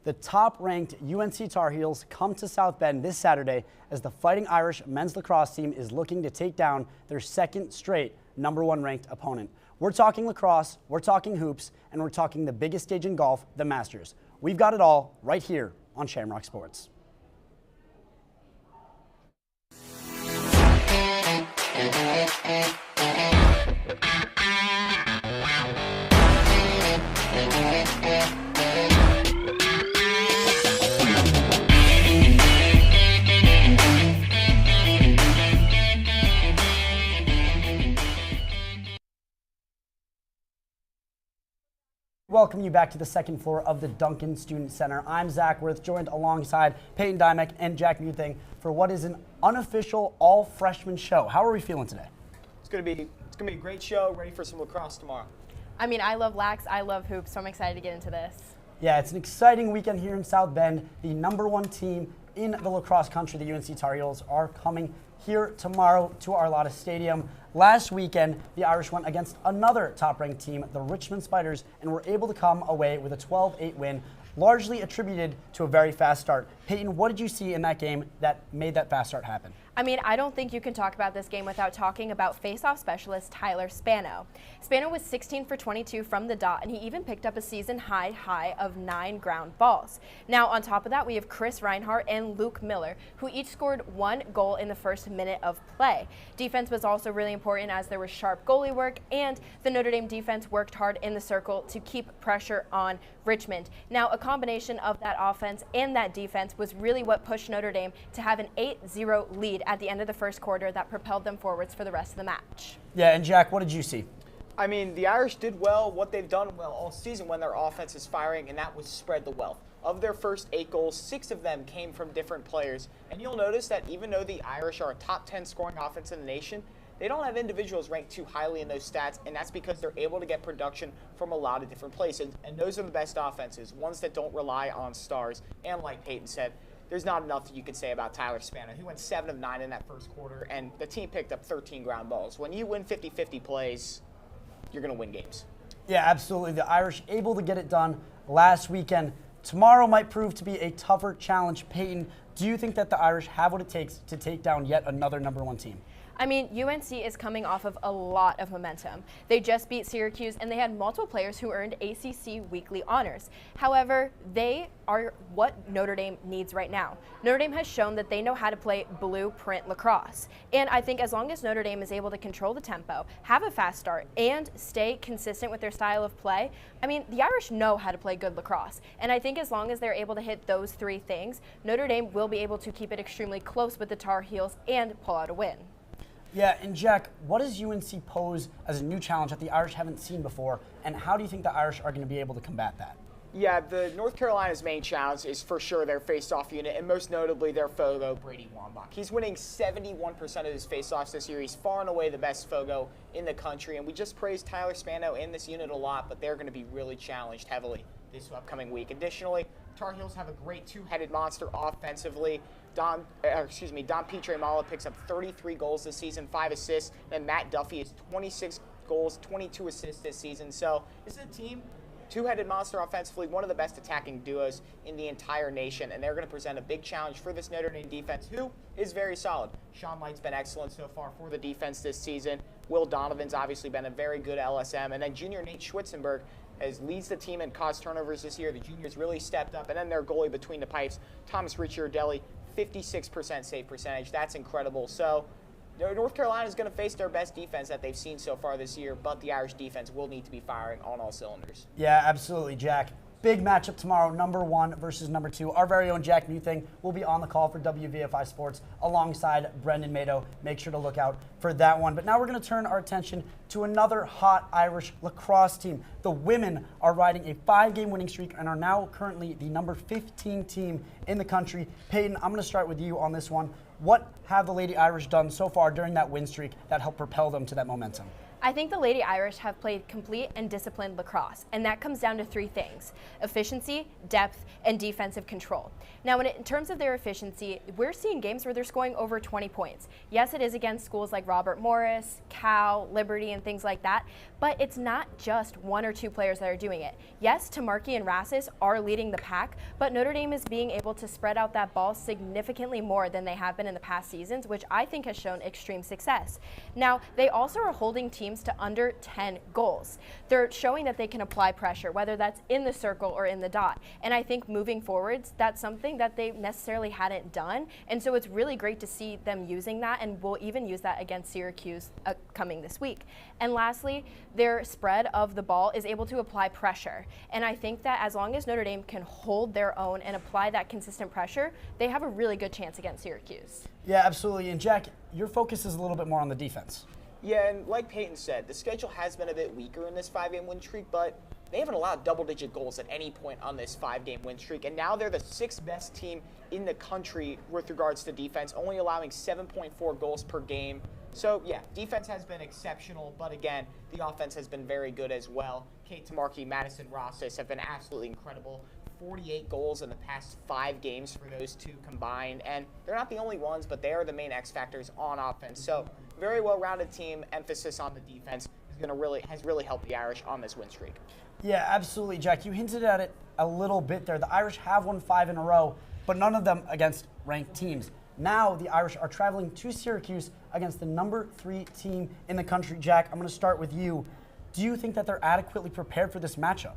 The top-ranked UNC Tar Heels come to South Bend this Saturday as the Fighting Irish men's lacrosse team is looking to take down their second straight #1 ranked opponent. We're talking lacrosse, we're talking hoops, and we're talking the biggest stage in golf, the Masters. We've got it all right here on Shamrock Sports. Welcome you back to the second floor of the Duncan Student Center. I'm Zach Wirth, joined alongside Payton Dymek and Jack Muething for what is an unofficial all-freshman show. How are we feeling today? It's gonna be a great show. Ready for some lacrosse tomorrow. I mean, I love lax, I love hoops, so I'm excited to get into this. Yeah, it's an exciting weekend here in South Bend. The #1 team in the lacrosse country, the UNC Tar Heels, are coming here tomorrow to our Arlotta Stadium. Last weekend, the Irish went against another top-ranked team, the Richmond Spiders, and were able to come away with a 12-8 win, largely attributed to a very fast start. Peyton, what did you see in that game that made that fast start happen? I mean, I don't think you can talk about this game without talking about face-off specialist Tyler Spano. Spano was 16 for 22 from the dot, and he even picked up a season high of 9 ground balls. Now, on top of that, we have Chris Reinhardt and Luke Miller, who each scored 1 goal in the first minute of play. Defense was also really important as there was sharp goalie work, and the Notre Dame defense worked hard in the circle to keep pressure on Richmond. Now, a combination of that offense and that defense was really what pushed Notre Dame to have an 8-0 lead at the end of the first quarter that propelled them forwards for the rest of the match. Yeah, and Jack, what did you see? I mean, the Irish did well, what they've done well all season when their offense is firing, and that was spread the wealth. Of their first 8 goals, 6 of them came from different players. And you'll notice that even though the Irish are a top 10 scoring offense in the nation, they don't have individuals ranked too highly in those stats, and that's because they're able to get production from a lot of different places. And those are the best offenses, ones that don't rely on stars. And like Peyton said, there's not enough you could say about Tyler Spano. He went 7 of 9 in that first quarter, and the team picked up 13 ground balls. When you win 50-50 plays, you're going to win games. Yeah, absolutely. The Irish able to get it done last weekend. Tomorrow might prove to be a tougher challenge. Peyton, do you think that the Irish have what it takes to take down yet another #1 team? I mean, UNC is coming off of a lot of momentum. They just beat Syracuse, and they had multiple players who earned ACC weekly honors. However, they are what Notre Dame needs right now. Notre Dame has shown that they know how to play blueprint lacrosse. And I think as long as Notre Dame is able to control the tempo, have a fast start, and stay consistent with their style of play, I mean, the Irish know how to play good lacrosse. And I think as long as they're able to hit those 3 things, Notre Dame will be able to keep it extremely close with the Tar Heels and pull out a win. Yeah, and Jack, what does UNC pose as a new challenge that the Irish haven't seen before, and how do you think the Irish are going to be able to combat that? Yeah, the North Carolina's main challenge is for sure their face-off unit, and most notably their Fogo, Brady Cahill. He's winning 71% of his face-offs this year. He's far and away the best Fogo in the country, and we just praised Tyler Spano and this unit a lot, but they're going to be really challenged heavily this upcoming week. Additionally, Tar Heels have a great 2-headed monster offensively. Don Pietremala picks up 33 goals this season, 5 assists. Then Matt Duffy has 26 goals, 22 assists this season. So this is a team, 2-headed monster offensively, one of the best attacking duos in the entire nation. And they're going to present a big challenge for this Notre Dame defense, who is very solid. Sean Light's been excellent so far for the defense this season. Will Donovan's obviously been a very good LSM. And then junior Nate Schwitzenberg leads the team in caused turnovers this year. The juniors really stepped up. And then their goalie between the pipes, Thomas Ricciardelli, 56% save percentage. That's incredible. So North Carolina is going to face their best defense that they've seen so far this year, but the Irish defense will need to be firing on all cylinders. Yeah, absolutely, Jack. Big matchup tomorrow, #1 versus #2. Our very own Jack Muething will be on the call for WVFI Sports alongside Brendan Mato. Make sure to look out for that one. But now we're going to turn our attention to another hot Irish lacrosse team. The women are riding a 5-game winning streak and are now currently the #15 team in the country. Peyton, I'm going to start with you on this one. What have the Lady Irish done so far during that win streak that helped propel them to that momentum? I think the Lady Irish have played complete and disciplined lacrosse, and that comes down to 3 things: efficiency, depth, and defensive control. Now, in terms of their efficiency, we're seeing games where they're scoring over 20 points. Yes, it is against schools like Robert Morris, Cal, Liberty, and things like that, but it's not just 1 or 2 players that are doing it. Yes, Tamarki and Rassis are leading the pack, but Notre Dame is being able to spread out that ball significantly more than they have been in the past seasons, which I think has shown extreme success. Now, they also are holding teams to under 10 goals. They're showing that they can apply pressure, whether that's in the circle or in the dot. And I think moving forwards, that's something that they necessarily hadn't done. And so it's really great to see them using that, and we'll even use that against Syracuse coming this week. And lastly, their spread of the ball is able to apply pressure. And I think that as long as Notre Dame can hold their own and apply that consistent pressure, they have a really good chance against Syracuse. Yeah, absolutely. And Jack, your focus is a little bit more on the defense. Yeah, and like Payton said, the schedule has been a bit weaker in this 5-game win streak, but they haven't allowed double-digit goals at any point on this 5-game win streak, and now they're the 6th best team in the country with regards to defense, only allowing 7.4 goals per game. So, yeah, defense has been exceptional, but again, the offense has been very good as well. Kate Tamarki, Madison Rassis have been absolutely incredible. 48 goals in the past 5 games for those two combined, and they're not the only ones, but they are the main X factors on offense. So, very well-rounded team. Emphasis on the defense has really helped the Irish on this win streak. Yeah, absolutely, Jack. You hinted at it a little bit there. The Irish have won 5 in a row, but none of them against ranked teams. Now the Irish are traveling to Syracuse against the number 3 team in the country. Jack, I'm going to start with you. Do you think that they're adequately prepared for this matchup?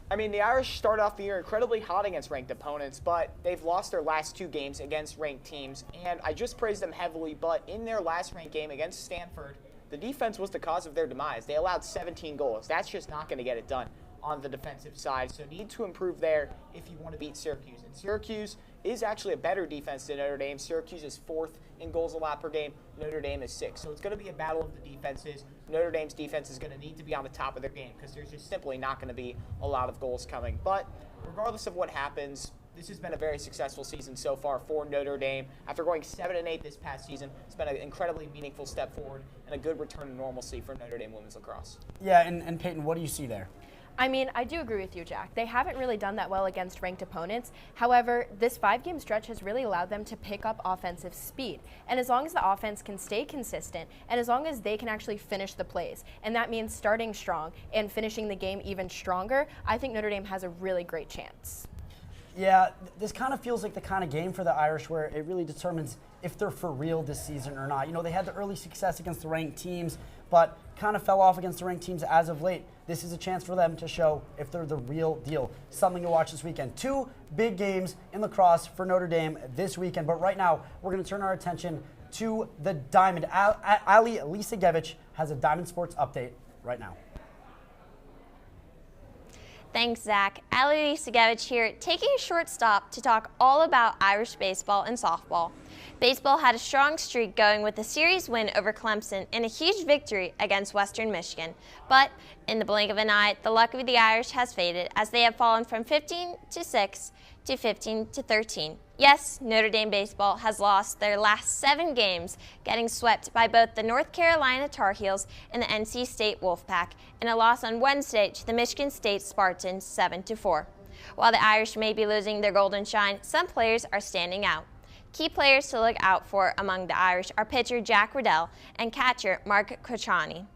I mean, the Irish started off the year incredibly hot against ranked opponents, but they've lost their last 2 games against ranked teams, and I just praised them heavily, but in their last ranked game against Stanford, the defense was the cause of their demise. They allowed 17 goals. That's just not going to get it done on the defensive side, so need to improve there if you want to beat Syracuse. And Syracuse is actually a better defense than Notre Dame. Syracuse is 4th in goals allowed per game. Notre Dame is 6th. So it's going to be a battle of the defenses. Notre Dame's defense is going to need to be on the top of their game because there's just simply not going to be a lot of goals coming. But regardless of what happens, this has been a very successful season so far for Notre Dame. After going 7-8 this past season, it's been an incredibly meaningful step forward and a good return to normalcy for Notre Dame women's lacrosse. Yeah, and Payton, what do you see there? I mean, I do agree with you, Jack. They haven't really done that well against ranked opponents. However, this 5-game stretch has really allowed them to pick up offensive speed. And as long as the offense can stay consistent, and as long as they can actually finish the plays, and that means starting strong and finishing the game even stronger, I think Notre Dame has a really great chance. Yeah, this kind of feels like the kind of game for the Irish where it really determines if they're for real this season or not. You know, they had the early success against the ranked teams, but kind of fell off against the ranked teams as of late. This is a chance for them to show if they're the real deal. Something to watch this weekend. 2 big games in lacrosse for Notre Dame this weekend, but right now we're going to turn our attention to the Diamond. Allie Licygiewicz has a Diamond Sports update right now. Thanks, Zach. Allie Licygiewicz here, taking a short stop to talk all about Irish baseball and softball. Baseball had a strong streak going with a series win over Clemson and a huge victory against Western Michigan. But in the blink of an eye, the luck of the Irish has faded as they have fallen from 15-6 to 15-13. Yes, Notre Dame baseball has lost their last 7 games, getting swept by both the North Carolina Tar Heels and the NC State Wolfpack, and a loss on Wednesday to the Michigan State Spartans 7-4. While the Irish may be losing their golden shine, some players are standing out. Key players to look out for among the Irish are pitcher Jack Muething and catcher Mark Krachani.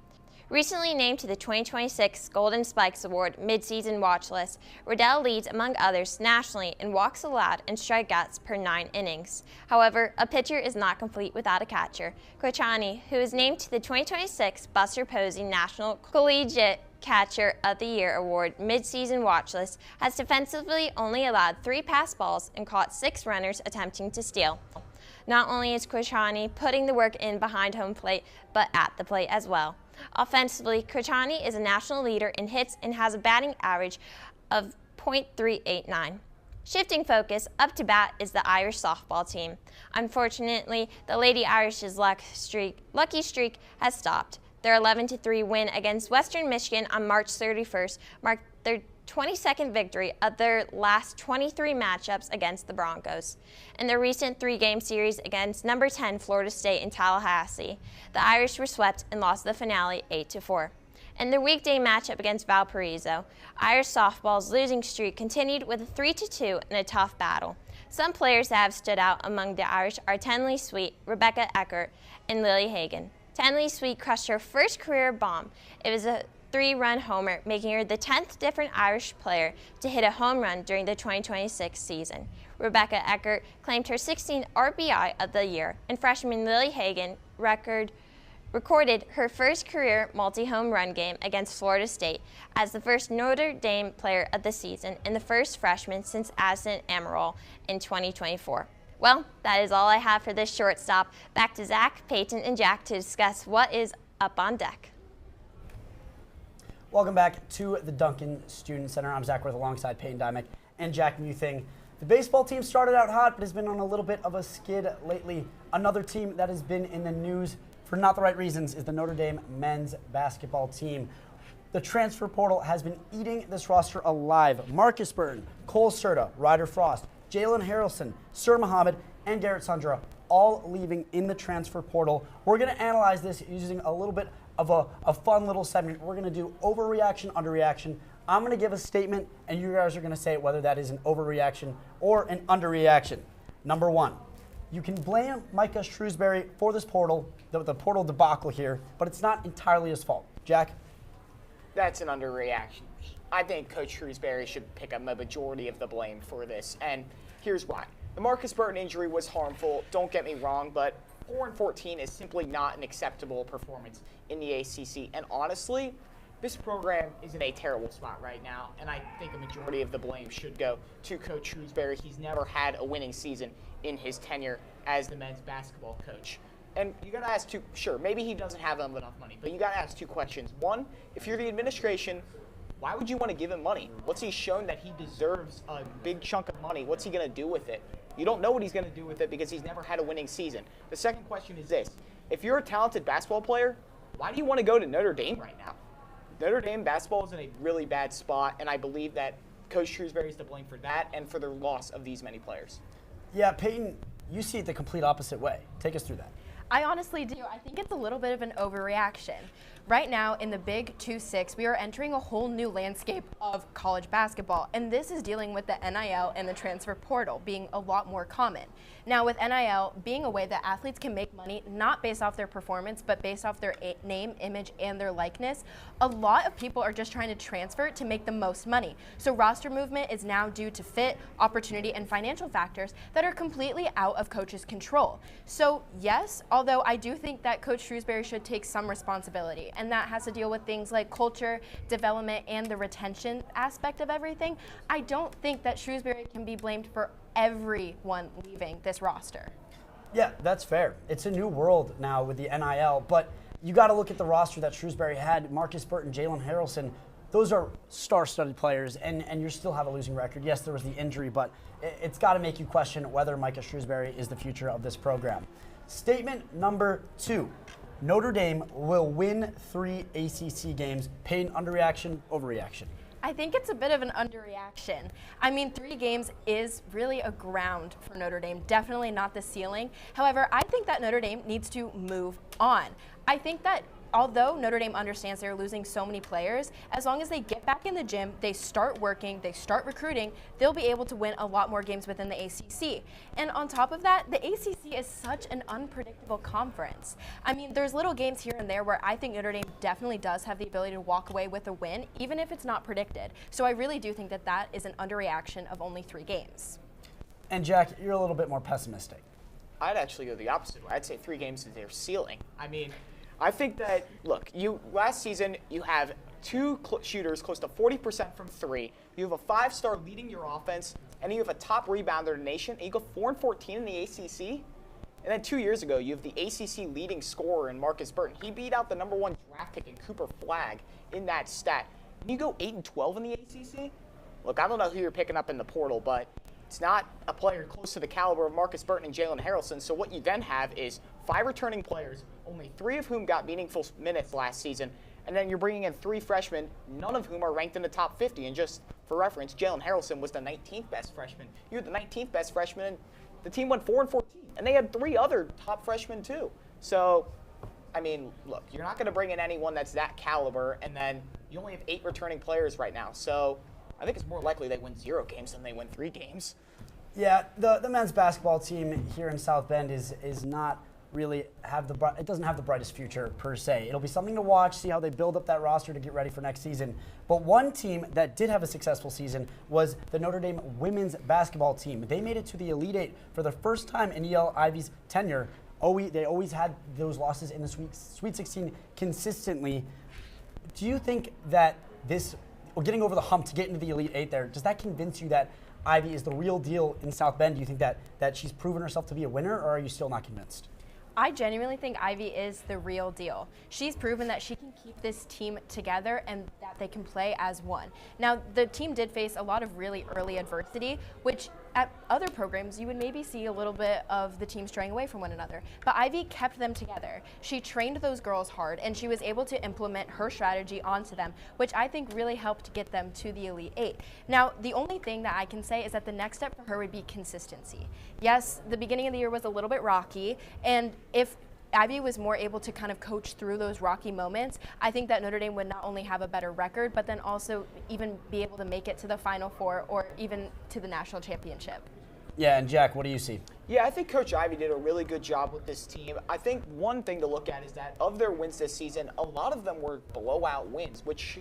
Recently named to the 2026 Golden Spikes Award midseason watch list, Riddell leads among others nationally in walks allowed and strikeouts per 9 innings. However, a pitcher is not complete without a catcher. Krachani, who is named to the 2026 Buster Posey National Collegiate Catcher of the Year Award midseason watch list, has defensively only allowed 3 pass balls and caught 6 runners attempting to steal. Not only is Krachani putting the work in behind home plate, but at the plate as well. Offensively, Krachani is a national leader in hits and has a batting average of .389. Shifting focus, up to bat is the Irish softball team. Unfortunately, the Lady Irish's lucky streak has stopped. Their 11-3 win against Western Michigan on March 31st marked their 22nd victory of their last 23 matchups against the Broncos. In their recent 3-game series against number 10 Florida State in Tallahassee, the Irish were swept and lost the finale 8-4. In their weekday matchup against Valparaiso, Irish softball's losing streak continued with a 3-2 in a tough battle. Some players that have stood out among the Irish are Tenley Sweet, Rebecca Eckert, and Lily Hagan. Tenley Sweet crushed her first career bomb. It was a 3-run homer, making her the 10th different Irish player to hit a home run during the 2026 season. Rebecca Eckert claimed her 16th RBI of the year, and freshman Lily Hagan recorded her first career multi-home run game against Florida State as the first Notre Dame player of the season and the first freshman since Addison Amaral in 2024. Well, that is all I have for this short stop. Back to Zach, Payton, and Jack to discuss what is up on deck. Welcome back to the Duncan Student Center. I'm Zach Wirth alongside Payton Dymek and Jack Muething. The baseball team started out hot, but has been on a little bit of a skid lately. Another team that has been in the news for not the right reasons is the Notre Dame men's basketball team. The transfer portal has been eating this roster alive. Marcus Burton, Cole Serta, Ryder Frost, Jalen Harrelson, Sir Muhammad, and Garrett Sundra all leaving in the transfer portal. We're going to analyze this using a little bit of a fun little segment. We're going to do overreaction, underreaction. I'm going to give a statement, and you guys are going to say whether that is an overreaction or an underreaction. Number one, you can blame Micah Shrewsbury for this portal, the portal debacle here, but it's not entirely his fault. Jack? That's an underreaction. I think Coach Shrewsbury should pick up a majority of the blame for this, and here's why. The Marcus Burton injury was harmful, don't get me wrong, but 4-14 is simply not an acceptable performance in the ACC, and honestly, this program is in a terrible spot right now, and I think a majority of the blame should go to Coach Shrewsbury. He's never had a winning season in his tenure as the men's basketball coach. And you got to ask sure, maybe he doesn't have enough money, but you got to ask two questions. One, if you're the administration, why would you want to give him money? What's he shown that he deserves a big chunk of money? What's he going to do with it? You don't know what he's going to do with it because he's never had a winning season. The second question is this. If you're a talented basketball player, why do you want to go to Notre Dame right now? Notre Dame basketball is in a really bad spot, and I believe that Coach Shrewsbury is to blame for that and for the loss of these many players. Yeah, Payton, you see it the complete opposite way. Take us through that. I honestly do. I think it's a little bit of an overreaction. Right now, in the Big 2-6, we are entering a whole new landscape of college basketball, and this is dealing with the NIL and the transfer portal being a lot more common. Now, with NIL being a way that athletes can make money, not based off their performance, but based off their name, image, and their likeness, a lot of people are just trying to transfer to make the most money. So roster movement is now due to fit, opportunity, and financial factors that are completely out of coaches' control. So yes, although I do think that Coach Shrewsbury should take some responsibility, and that has to deal with things like culture, development, and the retention aspect of everything, I don't think that Shrewsbury can be blamed for everyone leaving this roster. Yeah, that's fair. It's a new world now with the NIL, but you got to look at the roster that Shrewsbury had. Marcus Burton, Jalen Harrelson, those are star-studded players, and you still have a losing record. Yes, there was the injury, but it's got to make you question whether Micah Shrewsbury is the future of this program. Statement number 2. Notre Dame will win 3 ACC games. Payton, underreaction, overreaction? I think it's a bit of an underreaction. I mean, 3 games is really a ground for Notre Dame, definitely not the ceiling. However, I think that Notre Dame needs to move on. I think that although Notre Dame understands they're losing so many players, as long as they get back in the gym, they start working, they start recruiting, they'll be able to win a lot more games within the ACC. And on top of that, the ACC is such an unpredictable conference. I mean, there's little games here and there where I think Notre Dame definitely does have the ability to walk away with a win, even if it's not predicted. So I really do think that that is an underreaction of only 3 games. And Jack, you're a little bit more pessimistic. I'd actually go the opposite way. I'd say 3 games is their ceiling. I mean, I think that, look, last season you have 2 shooters close to 40% from 3. You have a 5-star leading your offense, and you have a top rebounder in the nation. And you go 4-14 in the ACC. And then 2 years ago, you have the ACC leading scorer in Marcus Burton. He beat out the #1 draft pick in Cooper Flagg in that stat. And you go 8-12 in the ACC. Look, I don't know who you're picking up in the portal, but it's not a player close to the caliber of Marcus Burton and Jalen Harrelson. So what you then have is 5 returning players, only 3 of whom got meaningful minutes last season, And then you're bringing in 3 freshmen, none of whom are ranked in the top 50. And just for reference, Jalen Harrelson was the 19th best freshman. You were the 19th best freshman, and the team went 4-14. And they had 3 other top freshmen too. So, I mean, look, you're not going to bring in anyone that's that caliber, and then you only have 8 returning players right now. So I think it's more likely they win 0 games than they win 3 games. Yeah, the men's basketball team here in South Bend is not really it doesn't have the brightest future per se. It'll be something to watch, see how they build up that roster to get ready for next season. But one team that did have a successful season was the Notre Dame women's basketball team. They made it to the Elite Eight for the first time in E.L. Ivy's tenure. They always had those losses in the Sweet 16 consistently. Do you think that getting over the hump to get into the Elite Eight there, does that convince you that Ivy is the real deal in South Bend? Do you think that she's proven herself to be a winner, or are you still not convinced? I genuinely think Ivy is the real deal. She's proven that she can keep this team together and that they can play as one. Now, the team did face a lot of really early adversity, which at other programs you would maybe see a little bit of the team straying away from one another. But Ivy kept them together. She trained those girls hard, and she was able to implement her strategy onto them, which I think really helped get them to the Elite Eight. Now, the only thing that I can say is that the next step for her would be consistency. Yes, the beginning of the year was a little bit rocky, and if Ivy was more able to kind of coach through those rocky moments, I think that Notre Dame would not only have a better record, but then also even be able to make it to the Final Four or even to the national championship. Yeah, and Jack, what do you see? Yeah, I think Coach Ivy did a really good job with this team. I think one thing to look at is that of their wins this season, a lot of them were blowout wins, which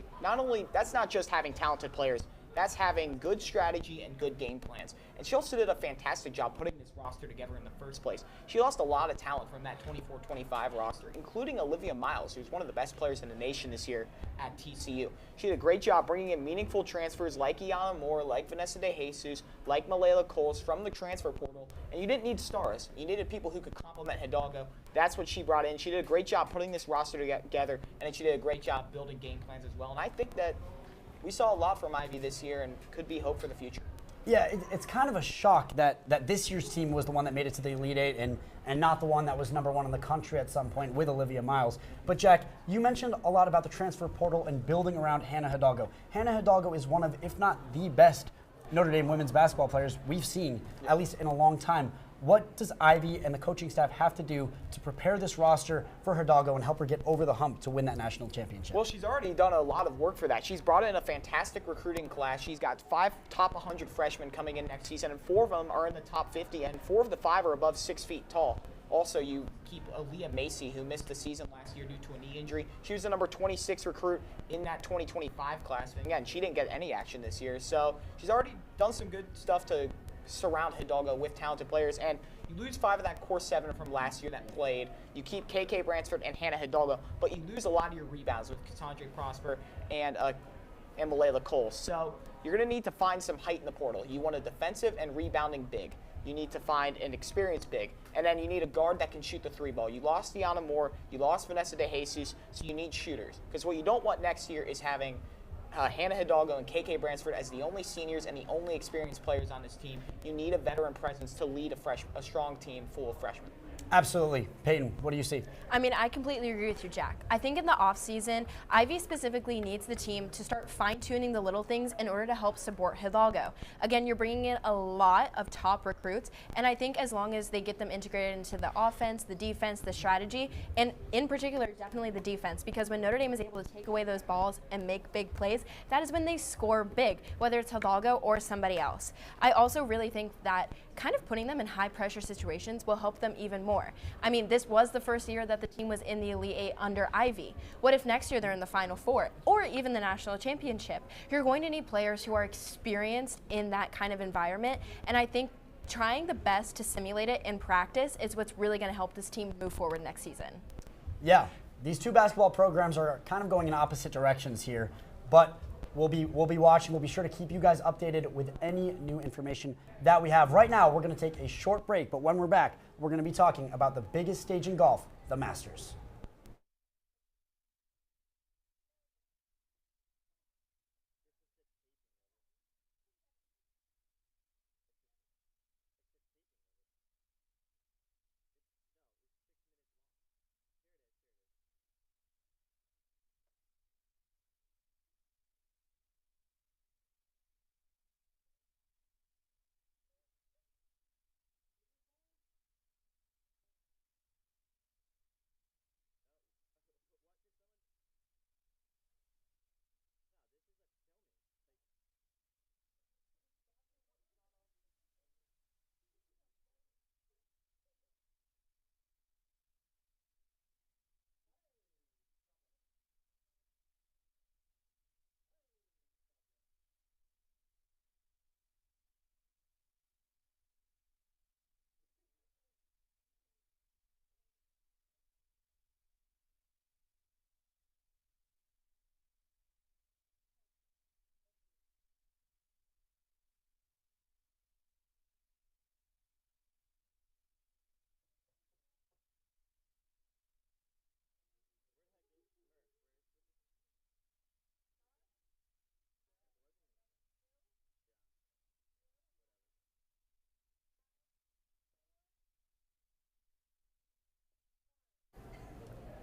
that's not just having talented players, that's having good strategy and good game plans. And she also did a fantastic job putting this roster together in the first place. She lost a lot of talent from that 24-25 roster, including Olivia Miles, who's one of the best players in the nation this year at TCU. She did a great job bringing in meaningful transfers like Iana Moore, like Vanessa De Jesus, like Malayla Coles from the transfer portal. And you didn't need stars. You needed people who could complement Hidalgo. That's what she brought in. She did a great job putting this roster together, and then she did a great job building game plans as well. And I think that we saw a lot from Ivy this year and could be hope for the future. Yeah, it's kind of a shock that this year's team was the one that made it to the Elite Eight and not the one that was number 1 in the country at some point with Olivia Miles. But Jack, you mentioned a lot about the transfer portal and building around Hannah Hidalgo. Hannah Hidalgo is one of, if not the best Notre Dame women's basketball players we've seen, at least in a long time. What does Ivy and the coaching staff have to do to prepare this roster for Hidalgo and help her get over the hump to win that national championship? Well, she's already done a lot of work for that. She's brought in a fantastic recruiting class. She's got 5 top 100 freshmen coming in next season, and 4 of them are in the top 50, and 4 of the 5 are above 6 feet tall. Also, you keep Aaliyah Macy, who missed the season last year due to a knee injury. She was the number 26 recruit in that 2025 class. And again, she didn't get any action this year. So she's already done some good stuff to surround Hidalgo with talented players, and you lose 5 of that core 7 from last year that played. You keep KK Bransford and Hannah Hidalgo, but you lose a lot of your rebounds with Cassandra Prosper and Malayla Coles. So you're going to need to find some height in the portal. You want a defensive and rebounding big. You need to find an experienced big, and then you need a guard that can shoot the 3 ball. You lost Iana Moore, you lost Vanessa De Jesus, so you need shooters. Because what you don't want next year is having Hannah Hidalgo and KK Bransford as the only seniors and the only experienced players on this team. You need a veteran presence to lead a strong team full of freshmen. Absolutely. Peyton, what do you see? I mean, I completely agree with you, Jack. I think in the offseason, Ivy specifically needs the team to start fine-tuning the little things in order to help support Hidalgo. Again, you're bringing in a lot of top recruits, and I think as long as they get them integrated into the offense, the defense, the strategy, and in particular, definitely the defense, because when Notre Dame is able to take away those balls and make big plays, that is when they score big, whether it's Hidalgo or somebody else. I also really think that kind of putting them in high-pressure situations will help them even more. I mean, this was the first year that the team was in the Elite Eight under Ivy. What if next year they're in the Final Four or even the national championship? You're going to need players who are experienced in that kind of environment, and I think trying the best to simulate it in practice is what's really going to help this team move forward next season. Yeah, these 2 basketball programs are kind of going in opposite directions here, but we'll be watching. We'll be sure to keep you guys updated with any new information that we have. Right now, we're going to take a short break, but when we're back, we're going to be talking about the biggest stage in golf, the Masters.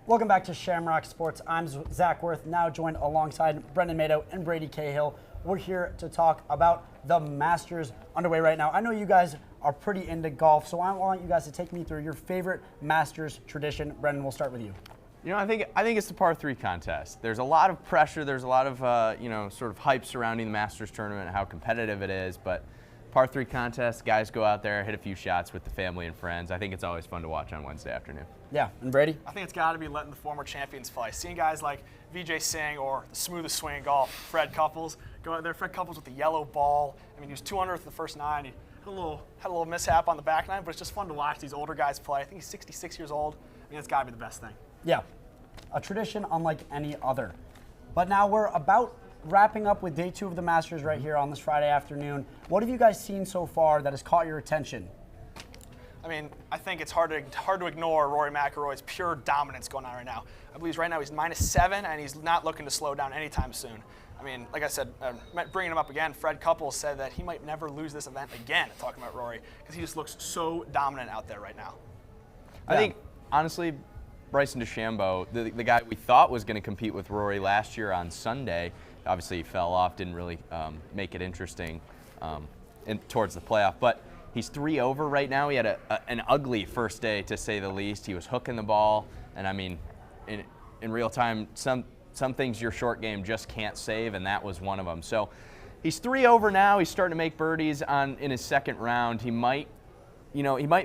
Welcome back to Shamrock Sports. I'm Zach Wirth, now joined alongside Brendan Mato and Brady Cahill. We're here to talk about the Masters underway right now. I know you guys are pretty into golf, so I want you guys to take me through your favorite Masters tradition. Brendan, we'll start with you. You know, I think it's the par 3 contest. There's a lot of pressure. There's a lot of sort of hype surrounding the Masters tournament and how competitive it is. But par 3 contest, guys go out there, hit a few shots with the family and friends. I think it's always fun to watch on Wednesday afternoon. Yeah, and Brady? I think it's got to be letting the former champions play. Seeing guys like Vijay Singh or the smoothest swing in golf, Fred Couples, go out there. Fred Couples with the yellow ball. I mean, he was 200th the first 9. He had a little mishap on the back 9, but it's just fun to watch these older guys play. I think he's 66 years old. I mean, it's got to be the best thing. Yeah, a tradition unlike any other. But now we're about wrapping up with day 2 of the Masters right here on this Friday afternoon. What have you guys seen so far that has caught your attention? I mean, I think it's hard to ignore Rory McIlroy's pure dominance going on right now. I believe right now he's -7, and he's not looking to slow down anytime soon. I mean, like I said, bringing him up again, Fred Couples said that he might never lose this event again, talking about Rory, because he just looks so dominant out there right now. I think, honestly, Bryson DeChambeau, the guy we thought was going to compete with Rory last year on Sunday, obviously he fell off, didn't really make it interesting towards the playoff. But he's 3 over right now. He had an ugly first day, to say the least. He was hooking the ball, and I mean, in real time, some things your short game just can't save, and that was one of them. So he's 3 over now. He's starting to make birdies in his second round. He might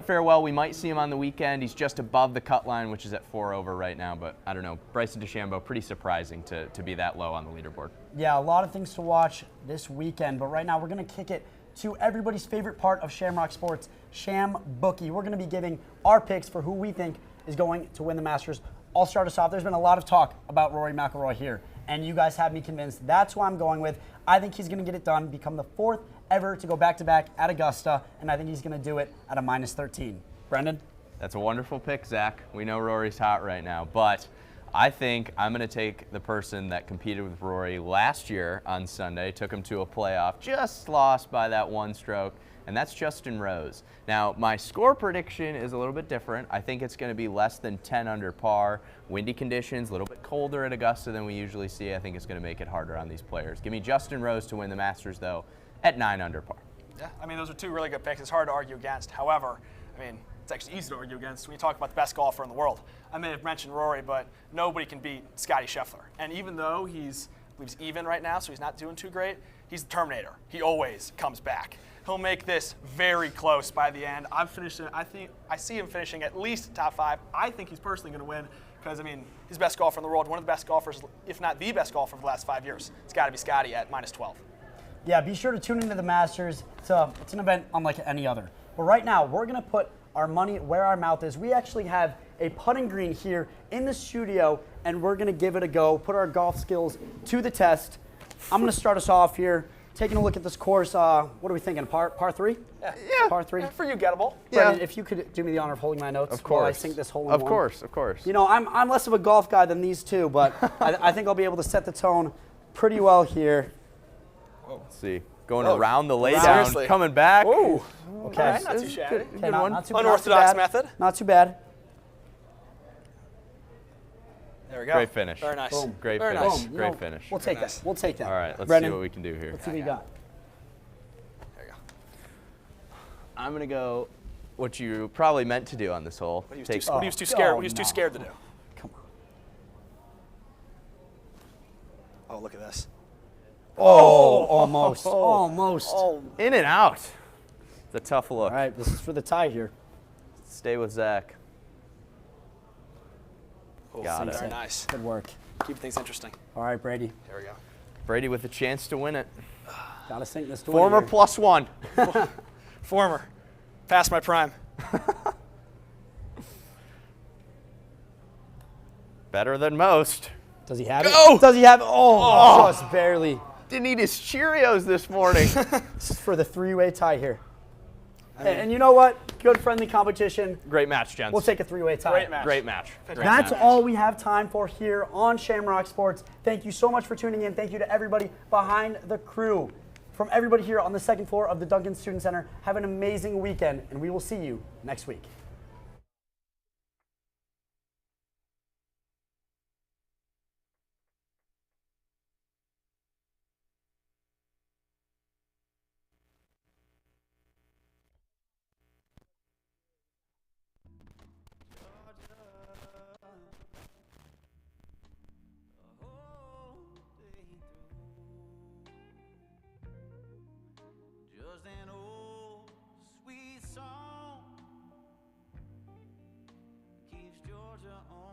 fare well. We might see him on the weekend. He's just above the cut line, which is at 4 over right now. But I don't know. Bryson DeChambeau, pretty surprising to be that low on the leaderboard. Yeah, a lot of things to watch this weekend. But right now, we're going to kick it to everybody's favorite part of Shamrock Sports, Sham Bookie. We're going to be giving our picks for who we think is going to win the Masters. I'll start us off. There's been a lot of talk about Rory McIlroy here, and you guys have me convinced. That's who I'm going with. I think he's going to get it done, become the 4th ever to go back-to-back at Augusta, and I think he's going to do it at a -13. Brendan? That's a wonderful pick, Zach. We know Rory's hot right now, but I think I'm going to take the person that competed with Rory last year on Sunday, took him to a playoff, just lost by that 1 stroke, and that's Justin Rose. Now, my score prediction is a little bit different. I think it's going to be less than 10 under par. Windy conditions, a little bit colder at Augusta than we usually see. I think it's going to make it harder on these players. Give me Justin Rose to win the Masters, though, at 9 under par. Yeah, I mean, those are 2 really good picks. It's hard to argue against. However, I mean, it's actually easy to argue against when you talk about the best golfer in the world. I may have mentioned Rory, but nobody can beat Scottie Scheffler. And even though he's even right now, so he's not doing too great, he's the Terminator. He always comes back. He'll make this very close by the end. I see him finishing at least top 5. I think he's personally going to win because, I mean, he's the best golfer in the world, one of the best golfers, if not the best golfer of the last 5 years. It's got to be Scottie at -12. Yeah, be sure to tune into the Masters. It's an event unlike any other. But right now, we're going to put our money where our mouth is. We actually have a putting green here in the studio, and we're going to give it a go, put our golf skills to the test. I'm going to start us off here. Taking a look at this course, what are we thinking? Par 3? Yeah. Par 3? Yeah, for you, gettable. Brendan, if you could do me the honor of holding my notes while I sink this hole in one. Of course. You know, I'm less of a golf guy than these two, but I think I'll be able to set the tone pretty well here. Let's see. Going around the laydown, Seriously. coming back. Whoa. Okay. All right, not too shabby. Okay, not too Unorthodox bad. method. Not too bad. There we go. Great finish. Very nice. Boom. Great Very finish. nice. Boom. Great finish. We'll take nice. that. We'll take that. All right, let's Brendan, see what we can do here. Let's see what you got. There you go. I'm going to go what you probably meant to do on this hole. What he was too scared. Oh, What he was too no. scared to do. Come on. Oh, look at this. Oh, almost. Almost. Oh, In and out. It's a tough look. All right, this is for the tie here. Stay with Zach. Got it. very nice. Good work. Keep things interesting. All right, Brady. There we go. Brady with a chance to win it. Got to sink this to Former win here. +1. Former. Past my prime. Better than most. Does he have Go! it? Does he have it? Oh, just barely. Didn't eat his Cheerios this morning. This is for the 3-way tie here. And you know what? Good friendly competition. Great match, gents. We'll take a 3-way tie. Great match. Great match. Great That's match. all we have time for here on Shamrock Sports. Thank you so much for tuning in. Thank you to everybody behind the crew. From everybody here on the second floor of the Duncan Student Center, have an amazing weekend, and we will see you next week. Georgia only.